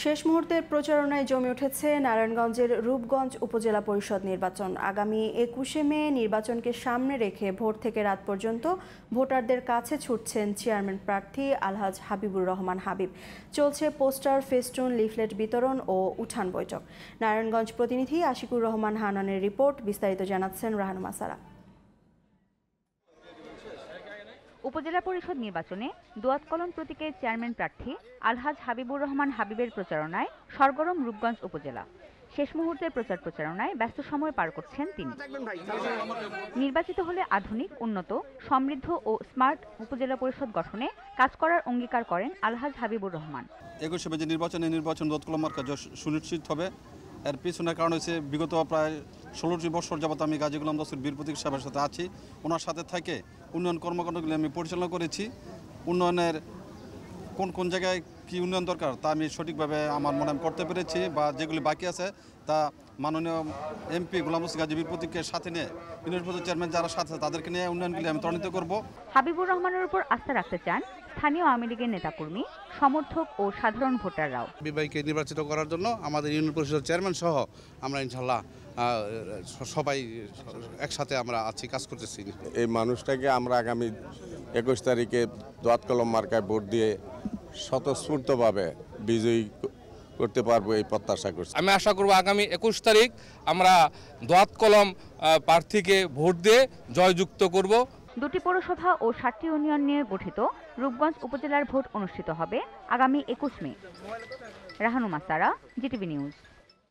শেষ মুহূর্তের প্রচারণায় জমে উঠেছে নারায়ণগঞ্জের রূপগঞ্জ উপজেলা পরিষদ নির্বাচন। আগামী ২১শে মে নির্বাচনকে সামনে রেখে ভোর থেকে রাত পর্যন্ত ভোটারদের কাছে ছুটছেন চেয়ারম্যান প্রার্থী আলহাজ হাবিবুর রহমান হাবিব। চলছে পোস্টার, ফেস্টুন, লিফলেট বিতরণ ও উঠান বৈঠক। নারায়ণগঞ্জ প্রতিনিধি আশিকুর রহমান হানানের রিপোর্ট। বিস্তারিত জানাচ্ছেন রাহানুমা সারা। উপজেলা পরিষদ নির্বাচনে দোয়াত কলম প্রতীকের চেয়ারম্যান প্রার্থী আলহাজ হাবিবুর রহমান হাবিবের প্রচারণায় সরগরম রূপগঞ্জ উপজেলা। শেষ মুহূর্তের প্রচারণায় ব্যস্ত সময় পার করছেন তিনি। নির্বাচিত হলে আধুনিক, উন্নত, সমৃদ্ধ ও স্মার্ট উপজেলা পরিষদ গঠনে কাজ করার অঙ্গীকার করেন আলহাজ হাবিবুর রহমান। ২১শে মে যে নির্বাচন দোয়াত কলম মার্কা সুনিশ্চিত হবে। এর পিছনের কারণ হচ্ছে বিগত প্রায় ১৬টি বছর যাবত আমি গাজী গোলাম দস্তগীর বীর প্রতীক সাহেবের সাথে আছি। ওনার সাথে থেকে উন্নয়ন কর্মকাণ্ডগুলি আমি পরিচালনা করেছি। উন্নয়নের কোন জায়গায় কি উন্নয়ন দরকার তা আমি সঠিকভাবে আমার মনে করতে পেরেছি, বা যেগুলি বাকি আছে তা মাননীয় এমপি গোলাম দস্তগীর গাজী বীর প্রতীকের সাথে নিয়ে ইউনিয়ন পরিষদ চেয়ারম্যান যারা সাথে তাদেরকে নিয়ে উন্নয়নগুলি আমি ত্বরান্বিত করব। হাবিবুর রহমানের উপর আস্থা রাখতে চান স্থানীয় আওয়ামী লীগের নেতাকর্মী, সমর্থক ও সাধারণ ভোটাররাও। বিবাহীকে নির্বাচিত করার জন্য আমাদের ইউনিয়ন পরিষদ চেয়ারম্যান সহ আমরা ইনশাল্লাহ সবাই একসাথে আমরা আছি, কাজ করতেছি। এই মানুষটাকে আমরা আগামী ২১ তারিখে দোয়াত কলম মার্কায় ভোট দিয়ে স্বতঃস্ফূর্তভাবে বিজয়ী করতে পারবো এই প্রত্যাশা করছি। আমি আশা করব আগামী ২১ তারিখ আমরা দোয়াত কলম প্রার্থীকে ভোট দিয়ে জয়যুক্ত করব। দুটি পৌরসভা ও ৭টি ইউনিয়ন নিয়ে গঠিত রূপগঞ্জ উপজেলার ভোট অনুষ্ঠিত হবে আগামী ২১ মে। রাহানুমা সারা, জিটিভি নিউজ।